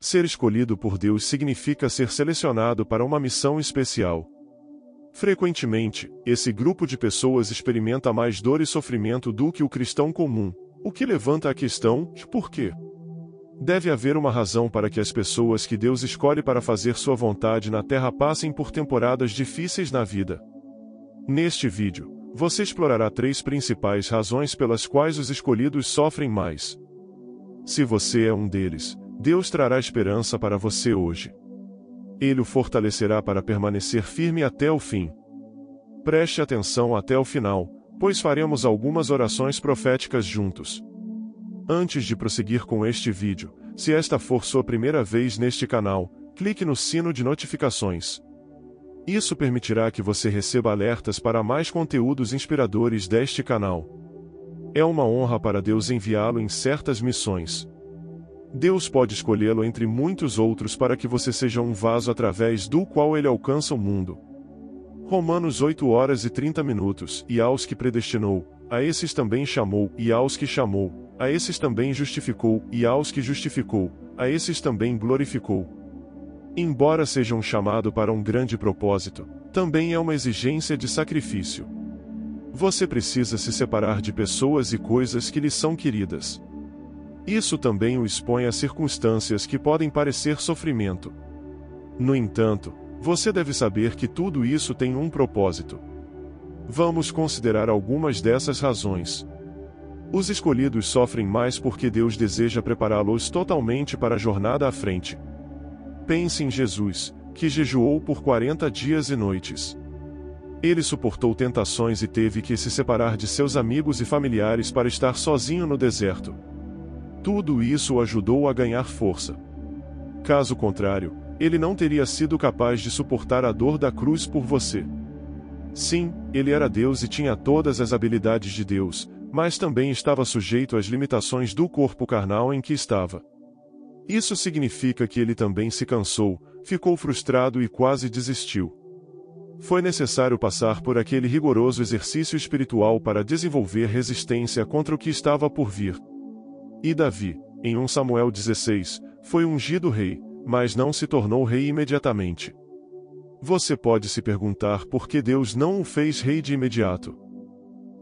Ser escolhido por Deus significa ser selecionado para uma missão especial. Frequentemente, esse grupo de pessoas experimenta mais dor e sofrimento do que o cristão comum, o que levanta a questão de por quê. Deve haver uma razão para que as pessoas que Deus escolhe para fazer sua vontade na Terra passem por temporadas difíceis na vida. Neste vídeo, você explorará 3 principais razões pelas quais os escolhidos sofrem mais. Se você é um deles, Deus trará esperança para você hoje. Ele o fortalecerá para permanecer firme até o fim. Preste atenção até o final, pois faremos algumas orações proféticas juntos. Antes de prosseguir com este vídeo, se esta for sua primeira vez neste canal, clique no sino de notificações. Isso permitirá que você receba alertas para mais conteúdos inspiradores deste canal. É uma honra para Deus enviá-lo em certas missões. Deus pode escolhê-lo entre muitos outros para que você seja um vaso através do qual ele alcança o mundo. Romanos 8h30, e aos que predestinou, a esses também chamou, e aos que chamou, a esses também justificou, e aos que justificou, a esses também glorificou. Embora seja um chamado para um grande propósito, também é uma exigência de sacrifício. Você precisa se separar de pessoas e coisas que lhe são queridas. Isso também o expõe a circunstâncias que podem parecer sofrimento. No entanto, você deve saber que tudo isso tem um propósito. Vamos considerar algumas dessas razões. Os escolhidos sofrem mais porque Deus deseja prepará-los totalmente para a jornada à frente. Pense em Jesus, que jejuou por 40 dias e noites. Ele suportou tentações e teve que se separar de seus amigos e familiares para estar sozinho no deserto. Tudo isso o ajudou a ganhar força. Caso contrário, ele não teria sido capaz de suportar a dor da cruz por você. Sim, ele era Deus e tinha todas as habilidades de Deus, mas também estava sujeito às limitações do corpo carnal em que estava. Isso significa que ele também se cansou, ficou frustrado e quase desistiu. Foi necessário passar por aquele rigoroso exercício espiritual para desenvolver resistência contra o que estava por vir. E Davi, em 1 Samuel 16, foi ungido rei, mas não se tornou rei imediatamente. Você pode se perguntar por que Deus não o fez rei de imediato.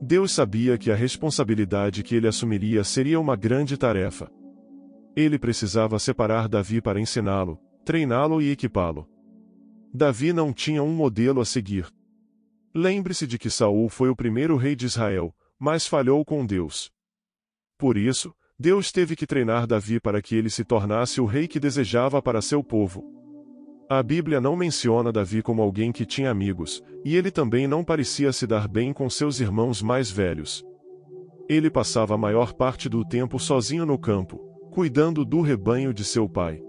Deus sabia que a responsabilidade que ele assumiria seria uma grande tarefa. Ele precisava separar Davi para ensiná-lo, treiná-lo e equipá-lo. Davi não tinha um modelo a seguir. Lembre-se de que Saul foi o primeiro rei de Israel, mas falhou com Deus. Por isso, Deus teve que treinar Davi para que ele se tornasse o rei que desejava para seu povo. A Bíblia não menciona Davi como alguém que tinha amigos, e ele também não parecia se dar bem com seus irmãos mais velhos. Ele passava a maior parte do tempo sozinho no campo, cuidando do rebanho de seu pai.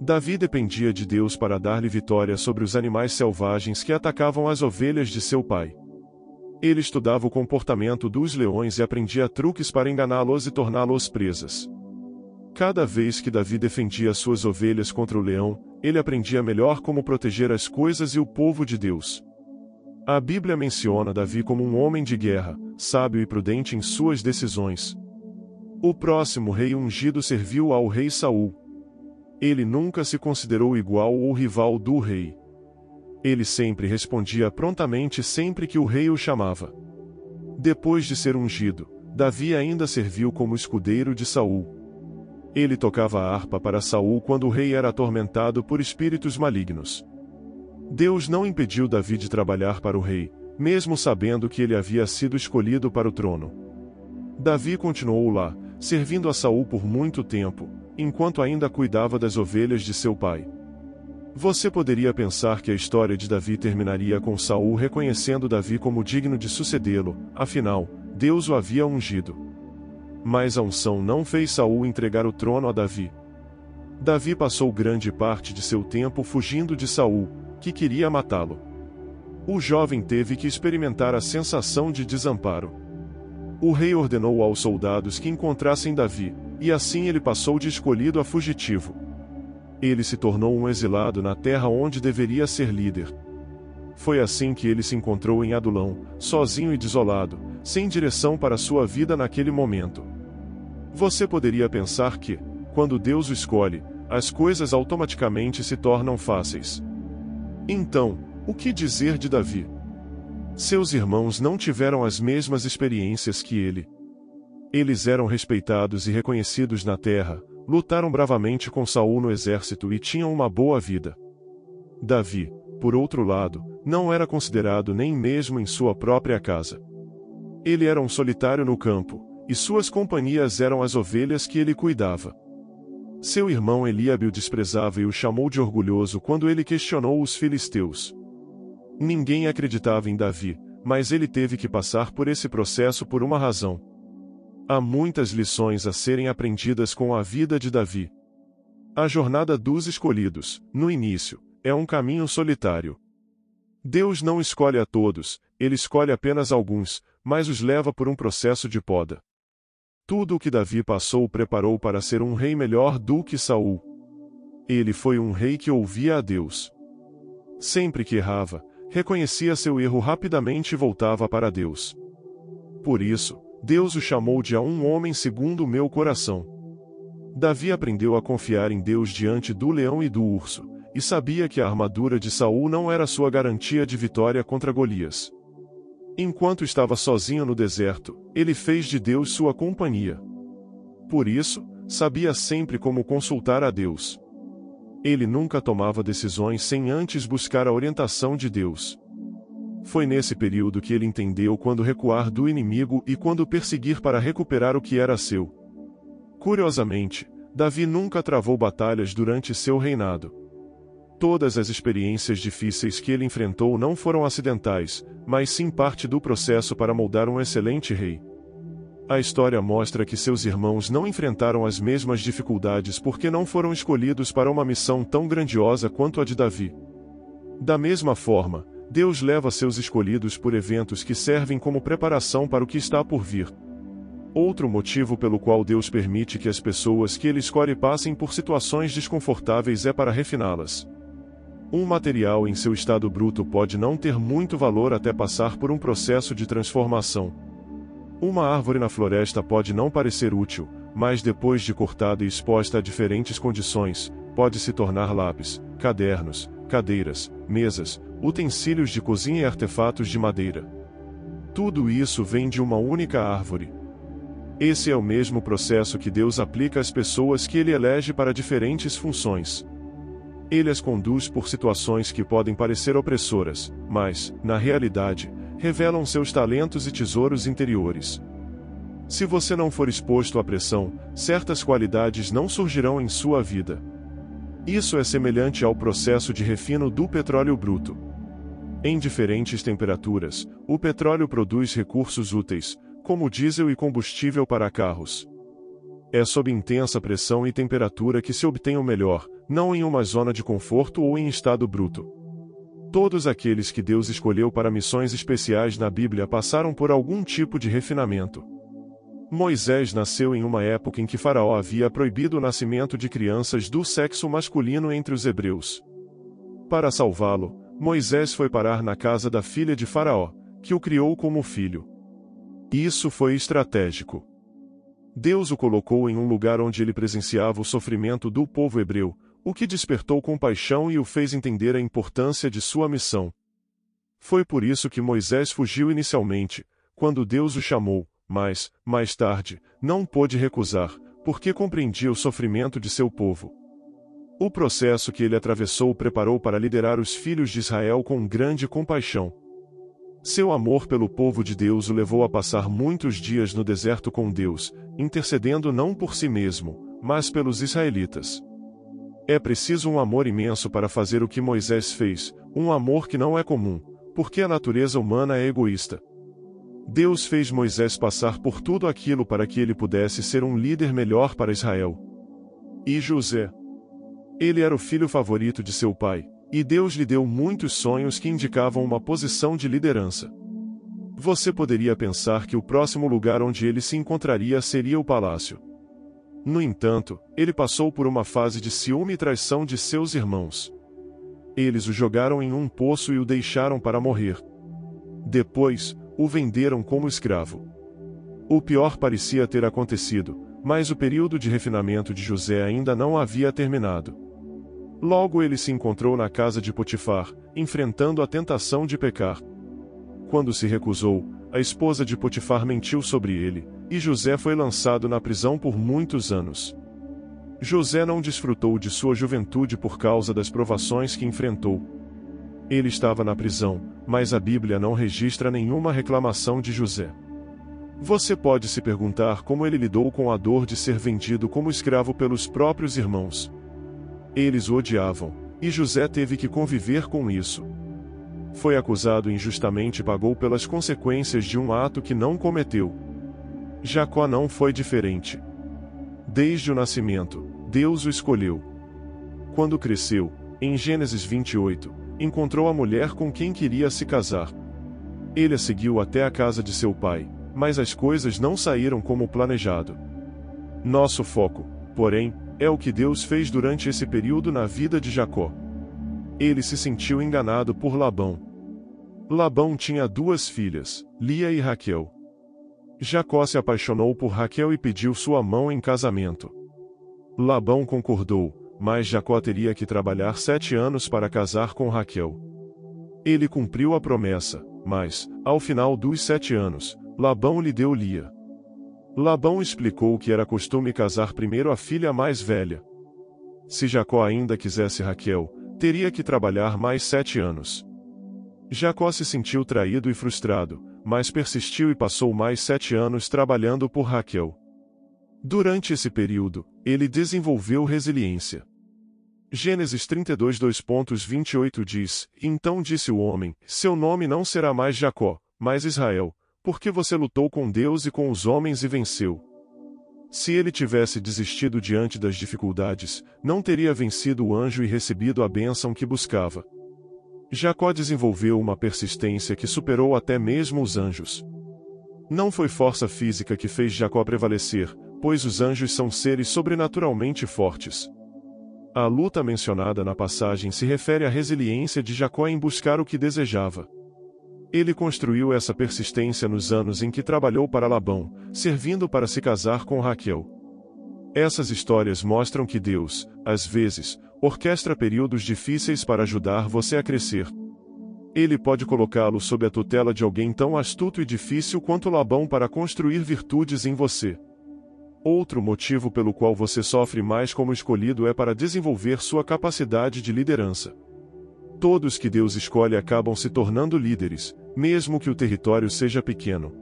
Davi dependia de Deus para dar-lhe vitória sobre os animais selvagens que atacavam as ovelhas de seu pai. Ele estudava o comportamento dos leões e aprendia truques para enganá-los e torná-los presas. Cada vez que Davi defendia suas ovelhas contra o leão, ele aprendia melhor como proteger as coisas e o povo de Deus. A Bíblia menciona Davi como um homem de guerra, sábio e prudente em suas decisões. O próximo rei ungido serviu ao rei Saul. Ele nunca se considerou igual ou rival do rei. Ele sempre respondia prontamente sempre que o rei o chamava. Depois de ser ungido, Davi ainda serviu como escudeiro de Saul. Ele tocava a harpa para Saul quando o rei era atormentado por espíritos malignos. Deus não impediu Davi de trabalhar para o rei, mesmo sabendo que ele havia sido escolhido para o trono. Davi continuou lá, servindo a Saul por muito tempo, enquanto ainda cuidava das ovelhas de seu pai. Você poderia pensar que a história de Davi terminaria com Saul reconhecendo Davi como digno de sucedê-lo, afinal, Deus o havia ungido. Mas a unção não fez Saul entregar o trono a Davi. Davi passou grande parte de seu tempo fugindo de Saul, que queria matá-lo. O jovem teve que experimentar a sensação de desamparo. O rei ordenou aos soldados que encontrassem Davi, e assim ele passou de escolhido a fugitivo. Ele se tornou um exilado na terra onde deveria ser líder. Foi assim que ele se encontrou em Adulão, sozinho e desolado, sem direção para sua vida naquele momento. Você poderia pensar que, quando Deus o escolhe, as coisas automaticamente se tornam fáceis. Então, o que dizer de Davi? Seus irmãos não tiveram as mesmas experiências que ele. Eles eram respeitados e reconhecidos na terra, lutaram bravamente com Saul no exército e tinham uma boa vida. Davi, por outro lado, não era considerado nem mesmo em sua própria casa. Ele era um solitário no campo, e suas companhias eram as ovelhas que ele cuidava. Seu irmão Eliabe o desprezava e o chamou de orgulhoso quando ele questionou os filisteus. Ninguém acreditava em Davi, mas ele teve que passar por esse processo por uma razão. Há muitas lições a serem aprendidas com a vida de Davi. A jornada dos escolhidos, no início, é um caminho solitário. Deus não escolhe a todos, ele escolhe apenas alguns, mas os leva por um processo de poda. Tudo o que Davi passou o preparou para ser um rei melhor do que Saul. Ele foi um rei que ouvia a Deus. Sempre que errava, reconhecia seu erro rapidamente e voltava para Deus. Por isso, Deus o chamou de um homem segundo o meu coração. Davi aprendeu a confiar em Deus diante do leão e do urso, e sabia que a armadura de Saul não era sua garantia de vitória contra Golias. Enquanto estava sozinho no deserto, ele fez de Deus sua companhia. Por isso, sabia sempre como consultar a Deus. Ele nunca tomava decisões sem antes buscar a orientação de Deus. Foi nesse período que ele entendeu quando recuar do inimigo e quando perseguir para recuperar o que era seu. Curiosamente, Davi nunca travou batalhas durante seu reinado. Todas as experiências difíceis que ele enfrentou não foram acidentais, mas sim parte do processo para moldar um excelente rei. A história mostra que seus irmãos não enfrentaram as mesmas dificuldades porque não foram escolhidos para uma missão tão grandiosa quanto a de Davi. Da mesma forma, Deus leva seus escolhidos por eventos que servem como preparação para o que está por vir. Outro motivo pelo qual Deus permite que as pessoas que ele escolhe passem por situações desconfortáveis é para refiná-las. Um material em seu estado bruto pode não ter muito valor até passar por um processo de transformação. Uma árvore na floresta pode não parecer útil, mas depois de cortada e exposta a diferentes condições, pode se tornar lápis, cadernos, cadeiras, mesas, utensílios de cozinha e artefatos de madeira. Tudo isso vem de uma única árvore. Esse é o mesmo processo que Deus aplica às pessoas que ele elege para diferentes funções. Ele as conduz por situações que podem parecer opressoras, mas, na realidade, revelam seus talentos e tesouros interiores. Se você não for exposto à pressão, certas qualidades não surgirão em sua vida. Isso é semelhante ao processo de refino do petróleo bruto. Em diferentes temperaturas, o petróleo produz recursos úteis, como diesel e combustível para carros. É sob intensa pressão e temperatura que se obtém o melhor, não em uma zona de conforto ou em estado bruto. Todos aqueles que Deus escolheu para missões especiais na Bíblia passaram por algum tipo de refinamento. Moisés nasceu em uma época em que Faraó havia proibido o nascimento de crianças do sexo masculino entre os hebreus. Para salvá-lo, Moisés foi parar na casa da filha de Faraó, que o criou como filho. Isso foi estratégico. Deus o colocou em um lugar onde ele presenciava o sofrimento do povo hebreu, o que despertou compaixão e o fez entender a importância de sua missão. Foi por isso que Moisés fugiu inicialmente, quando Deus o chamou, mas, mais tarde, não pôde recusar, porque compreendia o sofrimento de seu povo. O processo que ele atravessou o preparou para liderar os filhos de Israel com grande compaixão. Seu amor pelo povo de Deus o levou a passar muitos dias no deserto com Deus, intercedendo não por si mesmo, mas pelos israelitas. É preciso um amor imenso para fazer o que Moisés fez, um amor que não é comum, porque a natureza humana é egoísta. Deus fez Moisés passar por tudo aquilo para que ele pudesse ser um líder melhor para Israel. E José? Ele era o filho favorito de seu pai, e Deus lhe deu muitos sonhos que indicavam uma posição de liderança. Você poderia pensar que o próximo lugar onde ele se encontraria seria o palácio. No entanto, ele passou por uma fase de ciúme e traição de seus irmãos. Eles o jogaram em um poço e o deixaram para morrer. Depois, o venderam como escravo. O pior parecia ter acontecido, Mas o período de refinamento de José ainda não havia terminado. Logo ele se encontrou na casa de Potifar, enfrentando a tentação de pecar. Quando se recusou, a esposa de Potifar mentiu sobre ele, e José foi lançado na prisão por muitos anos. José não desfrutou de sua juventude por causa das provações que enfrentou. Ele estava na prisão, mas a Bíblia não registra nenhuma reclamação de José. Você pode se perguntar como ele lidou com a dor de ser vendido como escravo pelos próprios irmãos. Eles o odiavam, e José teve que conviver com isso. Foi acusado injustamente e pagou pelas consequências de um ato que não cometeu. Jacó não foi diferente. Desde o nascimento, Deus o escolheu. Quando cresceu, em Gênesis 28, encontrou a mulher com quem queria se casar. Ele a seguiu até a casa de seu pai, mas as coisas não saíram como planejado. Nosso foco, porém, é o que Deus fez durante esse período na vida de Jacó. Ele se sentiu enganado por Labão. Labão tinha duas filhas, Lia e Raquel. Jacó se apaixonou por Raquel e pediu sua mão em casamento. Labão concordou, mas Jacó teria que trabalhar 7 anos para casar com Raquel. Ele cumpriu a promessa, mas, ao final dos 7 anos, Labão lhe deu Lia. Labão explicou que era costume casar primeiro a filha mais velha. Se Jacó ainda quisesse Raquel, teria que trabalhar mais 7 anos. Jacó se sentiu traído e frustrado, mas persistiu e passou mais 7 anos trabalhando por Raquel. Durante esse período, ele desenvolveu resiliência. Gênesis 32, 2:28 diz: Então disse o homem, seu nome não será mais Jacó, mas Israel, porque você lutou com Deus e com os homens e venceu. Se ele tivesse desistido diante das dificuldades, não teria vencido o anjo e recebido a bênção que buscava. Jacó desenvolveu uma persistência que superou até mesmo os anjos. Não foi força física que fez Jacó prevalecer, pois os anjos são seres sobrenaturalmente fortes. A luta mencionada na passagem se refere à resiliência de Jacó em buscar o que desejava. Ele construiu essa persistência nos anos em que trabalhou para Labão, servindo para se casar com Raquel. Essas histórias mostram que Deus, às vezes, orquestra períodos difíceis para ajudar você a crescer. Ele pode colocá-lo sob a tutela de alguém tão astuto e difícil quanto Labão para construir virtudes em você. Outro motivo pelo qual você sofre mais como escolhido é para desenvolver sua capacidade de liderança. Todos que Deus escolhe acabam se tornando líderes, mesmo que o território seja pequeno.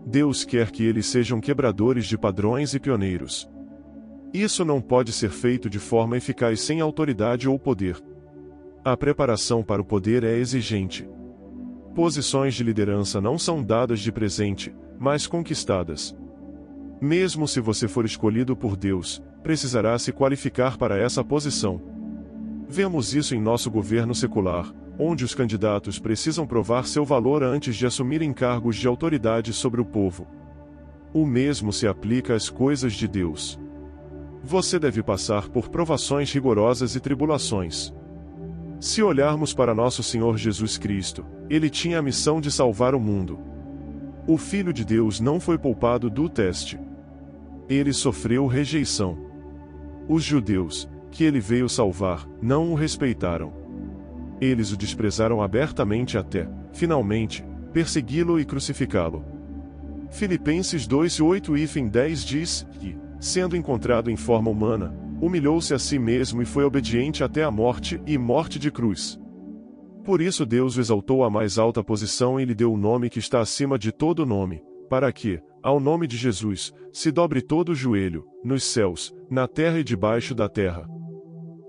Deus quer que eles sejam quebradores de padrões e pioneiros. Isso não pode ser feito de forma eficaz sem autoridade ou poder. A preparação para o poder é exigente. Posições de liderança não são dadas de presente, mas conquistadas. Mesmo se você for escolhido por Deus, precisará se qualificar para essa posição. Vemos isso em nosso governo secular, onde os candidatos precisam provar seu valor antes de assumirem cargos de autoridade sobre o povo. O mesmo se aplica às coisas de Deus. Você deve passar por provações rigorosas e tribulações. Se olharmos para nosso Senhor Jesus Cristo, ele tinha a missão de salvar o mundo. O Filho de Deus não foi poupado do teste. Ele sofreu rejeição. Os judeus, que ele veio salvar, não o respeitaram. Eles o desprezaram abertamente até, finalmente, persegui-lo e crucificá-lo. Filipenses 2:8-10 diz que, sendo encontrado em forma humana, humilhou-se a si mesmo e foi obediente até a morte e morte de cruz. Por isso Deus o exaltou à mais alta posição e lhe deu o nome que está acima de todo nome, para que, ao nome de Jesus, se dobre todo o joelho, nos céus, na terra e debaixo da terra.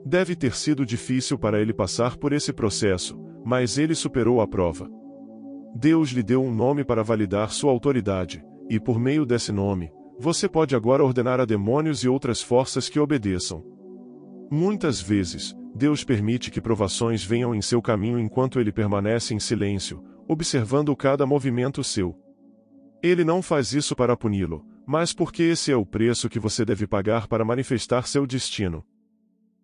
Deve ter sido difícil para ele passar por esse processo, mas ele superou a prova. Deus lhe deu um nome para validar sua autoridade, e por meio desse nome, você pode agora ordenar a demônios e outras forças que obedeçam. Muitas vezes, Deus permite que provações venham em seu caminho enquanto ele permanece em silêncio, observando cada movimento seu. Ele não faz isso para puni-lo, mas porque esse é o preço que você deve pagar para manifestar seu destino.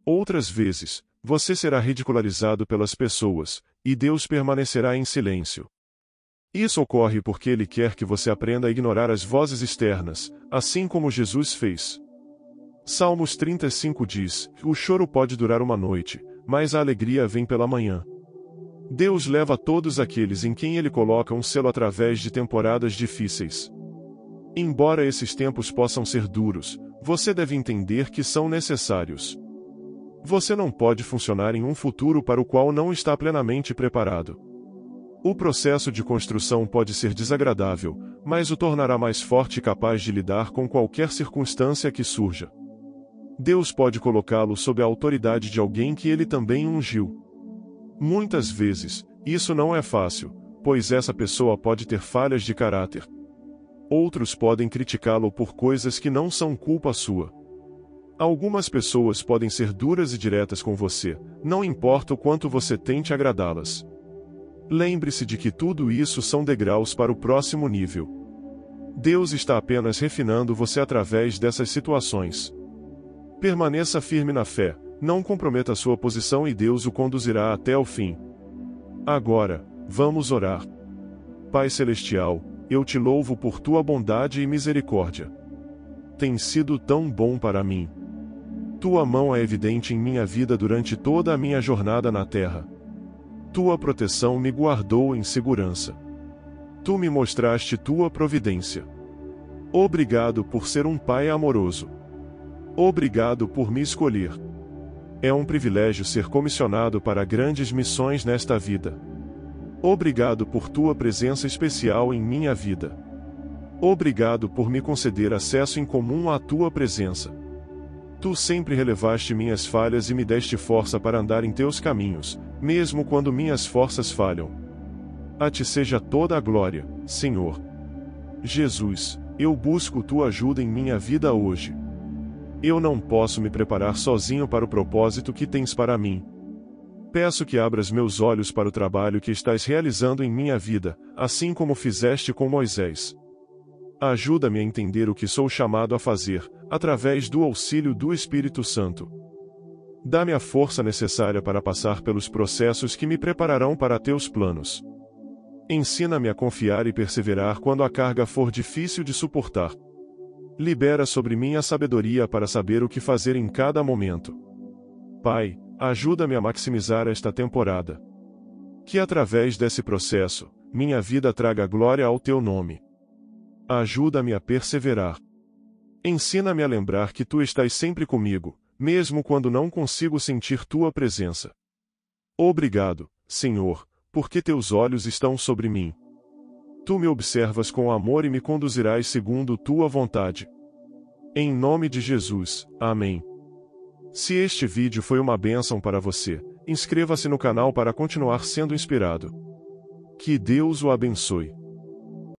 Outras vezes, você será ridicularizado pelas pessoas, e Deus permanecerá em silêncio. Isso ocorre porque Ele quer que você aprenda a ignorar as vozes externas, assim como Jesus fez. Salmos 35 diz: o choro pode durar uma noite, mas a alegria vem pela manhã. Deus leva todos aqueles em quem Ele coloca um selo através de temporadas difíceis. Embora esses tempos possam ser duros, você deve entender que são necessários. Você não pode funcionar em um futuro para o qual não está plenamente preparado. O processo de construção pode ser desagradável, mas o tornará mais forte e capaz de lidar com qualquer circunstância que surja. Deus pode colocá-lo sob a autoridade de alguém que Ele também ungiu. Muitas vezes, isso não é fácil, pois essa pessoa pode ter falhas de caráter. Outros podem criticá-lo por coisas que não são culpa sua. Algumas pessoas podem ser duras e diretas com você, não importa o quanto você tente agradá-las. Lembre-se de que tudo isso são degraus para o próximo nível. Deus está apenas refinando você através dessas situações. Permaneça firme na fé, não comprometa sua posição e Deus o conduzirá até o fim. Agora, vamos orar. Pai Celestial, eu te louvo por tua bondade e misericórdia. Tem sido tão bom para mim. Tua mão é evidente em minha vida durante toda a minha jornada na terra. Tua proteção me guardou em segurança. Tu me mostraste tua providência. Obrigado por ser um pai amoroso. Obrigado por me escolher. É um privilégio ser comissionado para grandes missões nesta vida. Obrigado por tua presença especial em minha vida. Obrigado por me conceder acesso incomum à tua presença. Tu sempre relevaste minhas falhas e me deste força para andar em teus caminhos, mesmo quando minhas forças falham. A ti seja toda a glória, Senhor. Jesus, eu busco tua ajuda em minha vida hoje. Eu não posso me preparar sozinho para o propósito que tens para mim. Peço que abras meus olhos para o trabalho que estás realizando em minha vida, assim como fizeste com Moisés. Ajuda-me a entender o que sou chamado a fazer, através do auxílio do Espírito Santo. Dá-me a força necessária para passar pelos processos que me prepararão para teus planos. Ensina-me a confiar e perseverar quando a carga for difícil de suportar. Libera sobre mim a sabedoria para saber o que fazer em cada momento. Pai, ajuda-me a maximizar esta temporada. Que através desse processo, minha vida traga glória ao teu nome. Ajuda-me a perseverar. Ensina-me a lembrar que tu estás sempre comigo, mesmo quando não consigo sentir tua presença. Obrigado, Senhor, porque teus olhos estão sobre mim. Tu me observas com amor e me conduzirás segundo tua vontade. Em nome de Jesus, amém. Se este vídeo foi uma bênção para você, inscreva-se no canal para continuar sendo inspirado. Que Deus o abençoe.